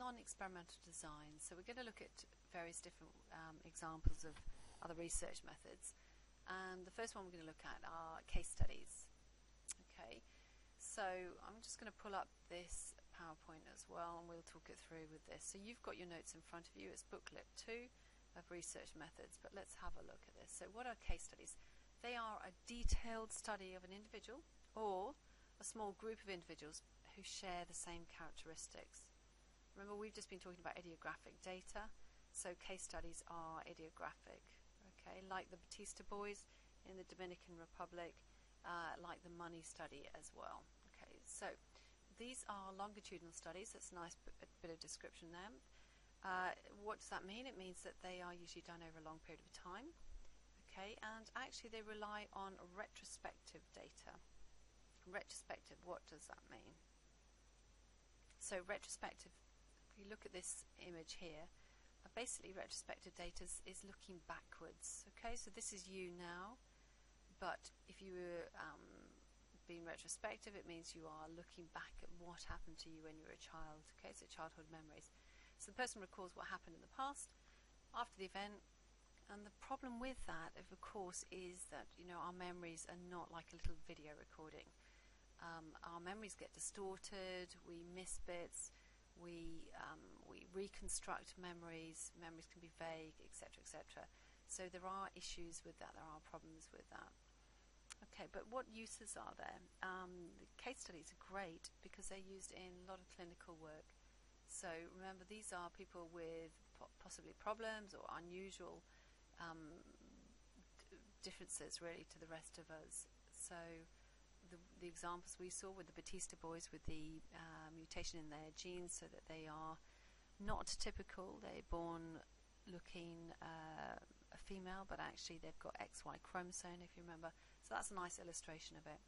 non-experimental design. So we're going to look at various different examples of other research methods. And the first one we're going to look at are case studies. Okay, so I'm just going to pull up this PowerPoint as well, and we'll talk it through with this. So you've got your notes in front of you. It's booklet 2 of research methods, but let's have a look at this. So what are case studies? They are a detailed study of an individual or a small group of individuals who share the same characteristics. Remember, we've just been talking about idiographic data, so case studies are idiographic. Okay, like the Batista boys in the Dominican Republic, like the money study as well. Okay, so these are longitudinal studies. That's a nice bit of description there. What does that mean? It means that they are usually done over a long period of time. Okay, and actually they rely on retrospective data. Retrospective, what does that mean? So retrospective, if you look at this image here, basically retrospective data is looking backwards. Okay, so this is you now, but if you were being retrospective, it means you are looking back at what happened to you when you were a child. Okay, so childhood memories. So the person recalls what happened in the past, after the event, and the problem with that, of course, is that our memories are not like a little video recording. Our memories get distorted, we miss bits, we reconstruct memories can be vague, etc., etc. So there are issues with that, there are problems with that. Okay, but what uses are there? The case studies are great because they're used in a lot of clinical work. So remember, these are people with possibly problems or unusual differences really to the rest of us. So the examples we saw with the Batista boys with the mutation in their genes, so that they are not typical. They're born looking a female, but actually they've got XY chromosome, if you remember. So that's a nice illustration of it.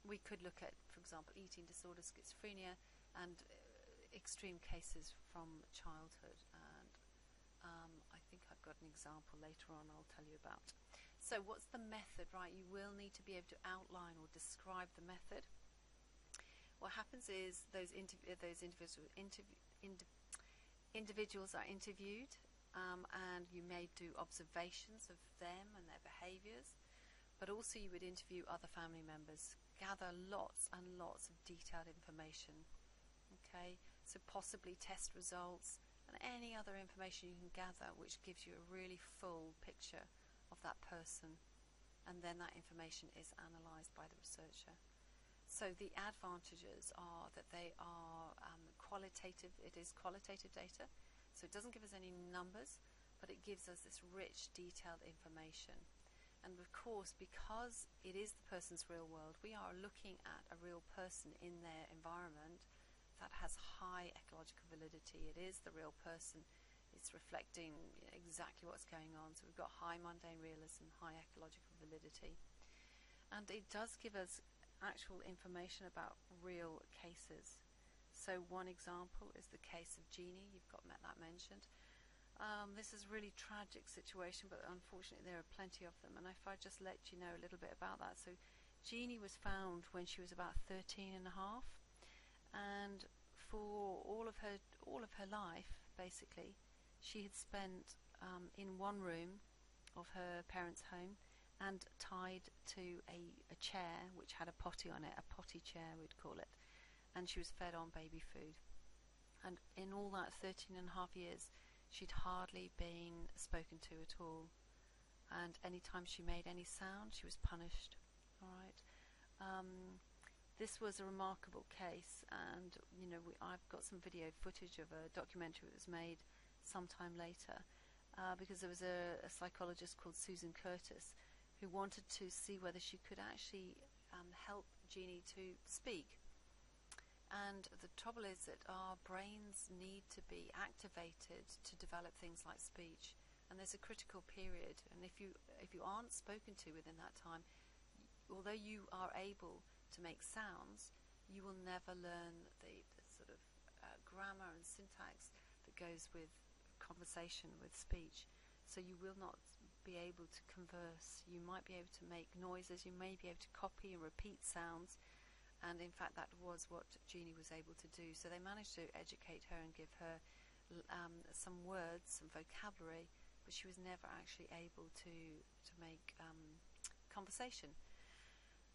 We could look at, for example, eating disorder, schizophrenia, and extreme cases from childhood. And I think I've got an example later on I'll tell you about. So what's the method, right? You will need to be able to outline or describe the method. What happens is those individuals are interviewed, and you may do observations of them and their behaviours, but also you would interview other family members, gather lots and lots of detailed information. Okay, so possibly test results and any other information you can gather which gives you a really full picture of that person, and then that information is analysed by the researcher. So the advantages are that they are qualitative. It is qualitative data, so it doesn't give us any numbers, but it gives us this rich, detailed information. And of course, because it is the person's real world, we are looking at a real person in their environment that has high ecological validity. It is the real person. It's reflecting exactly what's going on. So we've got high mundane realism, high ecological validity. And it does give us actual information about real cases. So one example is the case of Jeannie. You've got that mentioned. This is a really tragic situation, but unfortunately there are plenty of them. And if I just let you know a little bit about that. So Jeannie was found when she was about 13 and a half. And for all of her life, basically, she had spent in one room of her parents' home and tied to a chair which had a potty on it, a potty chair we'd call it, and she was fed on baby food. And in all that 13 and a half years, she'd hardly been spoken to at all. And any time she made any sound, she was punished. All right. This was a remarkable case, and I've got some video footage of a documentary that was made sometime later, because there was a psychologist called Susan Curtis who wanted to see whether she could actually help Jeannie to speak. And the trouble is that our brains need to be activated to develop things like speech, and there's a critical period, and if you aren't spoken to within that time, although you are able to make sounds, you will never learn the sort of grammar and syntax that goes with conversation, with speech. So you will not be able to converse. You might be able to make noises, you may be able to copy and repeat sounds, And in fact, that was what Jeannie was able to do. So they managed to educate her and give her some words, some vocabulary, but she was never actually able to make conversation.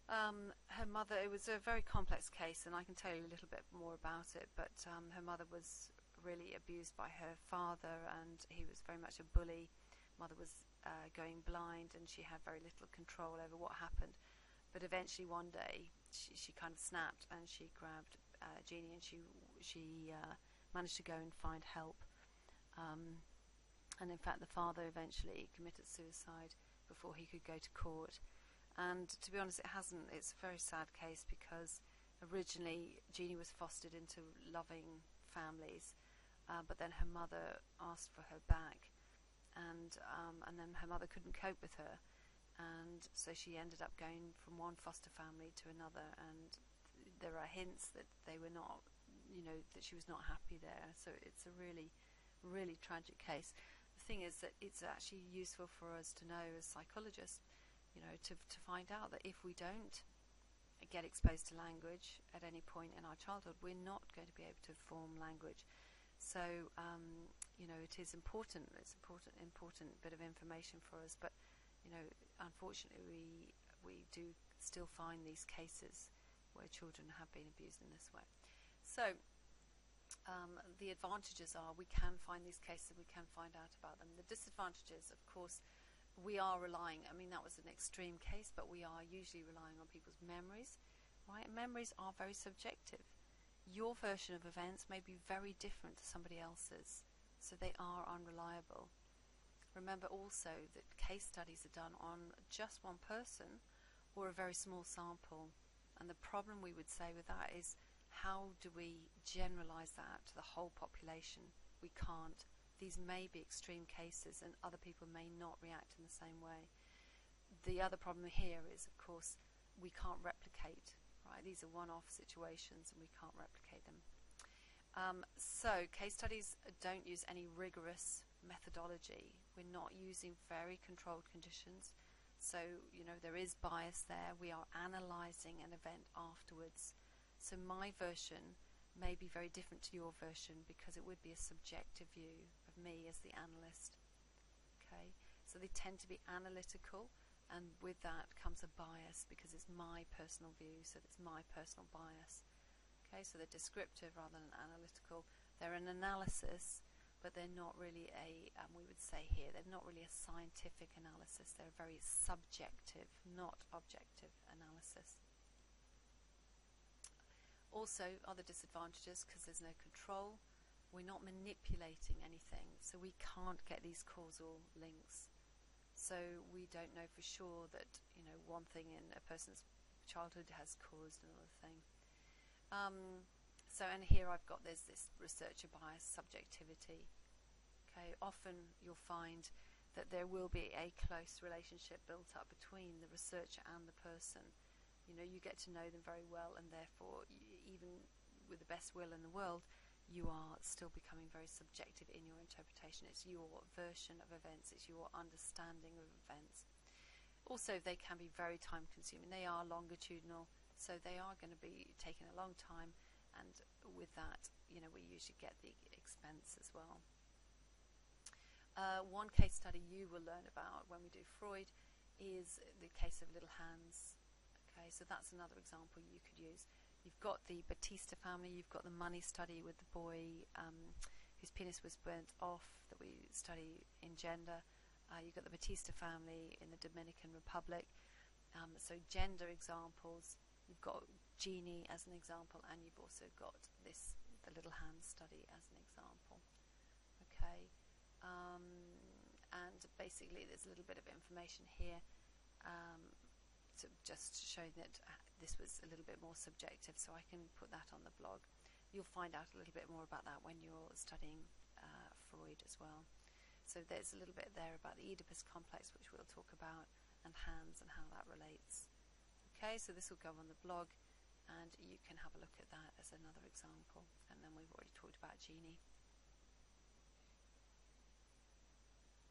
Her mother, it was a very complex case, and I can tell you a little bit more about it, but her mother was really abused by her father, and he was very much a bully. Mother was going blind, and she had very little control over what happened. But eventually one day she kind of snapped, and she grabbed Jeannie, and she managed to go and find help. And in fact, the father eventually committed suicide before he could go to court. And to be honest, it's a very sad case, because originally Jeannie was fostered into loving families, but then her mother asked for her back, and then her mother couldn't cope with her, and so she ended up going from one foster family to another, and there are hints that they were not, that she was not happy there. So it's a really, really tragic case. The thing is that it's actually useful for us to know as psychologists, to find out that if we don't get exposed to language at any point in our childhood, we're not going to be able to form language. So, it is important. It's important bit of information for us. But, unfortunately, we do still find these cases where children have been abused in this way. So, the advantages are we can find these cases, we can find out about them. The disadvantages, of course, we are relying, that was an extreme case, but we are usually relying on people's memories, right? Memories are very subjective. Your version of events may be very different to somebody else's, so they are unreliable. Remember also that case studies are done on just one person or a very small sample, and the problem we would say with that is, how do we generalize that to the whole population? We can't. These may be extreme cases, and other people may not react in the same way. The other problem here is, of course, we can't replicate, right? These are one-off situations, and we can't replicate them. So case studies don't use any rigorous methodology. We're not using very controlled conditions. So, there is bias there. We are analyzing an event afterwards. So my version may be very different to your version, because it would be a subjective view of me as the analyst. Okay, so they tend to be analytical, and with that comes a bias, because it's my personal view, so it's my personal bias. Okay, so they're descriptive rather than analytical. They're an analysis, but they're not really we would say here, they're not really a scientific analysis. They're a very subjective, not objective analysis. Also, other disadvantages, because there's no control, we're not manipulating anything, so we can't get these causal links. So we don't know for sure that, one thing in a person's childhood has caused another thing. And here I've got this researcher bias, subjectivity. Okay, often you'll find that there will be a close relationship built up between the researcher and the person. You get to know them very well, and therefore, even with the best will in the world, you are still becoming very subjective in your interpretation. It's your version of events, it's your understanding of events. Also, they can be very time consuming. They are longitudinal, so they are going to be taking a long time, and with that, we usually get the expense as well. One case study you will learn about when we do Freud is the case of little hands. Okay, so that's another example you could use. You've got the Batista family, you've got the money study with the boy whose penis was burnt off that we study in gender. You've got the Batista family in the Dominican Republic. So gender examples, you've got Jeannie as an example, and you've also got the little hand study as an example. Okay, and basically there's a little bit of information here. So just showing that this was a little bit more subjective, so I can put that on the blog. You'll find out a little bit more about that when you're studying Freud as well. So there's a little bit there about the Oedipus complex, which we'll talk about, and hands and how that relates. Okay, so this will go on the blog, and you can have a look at that as another example. And then we've already talked about Jeannie.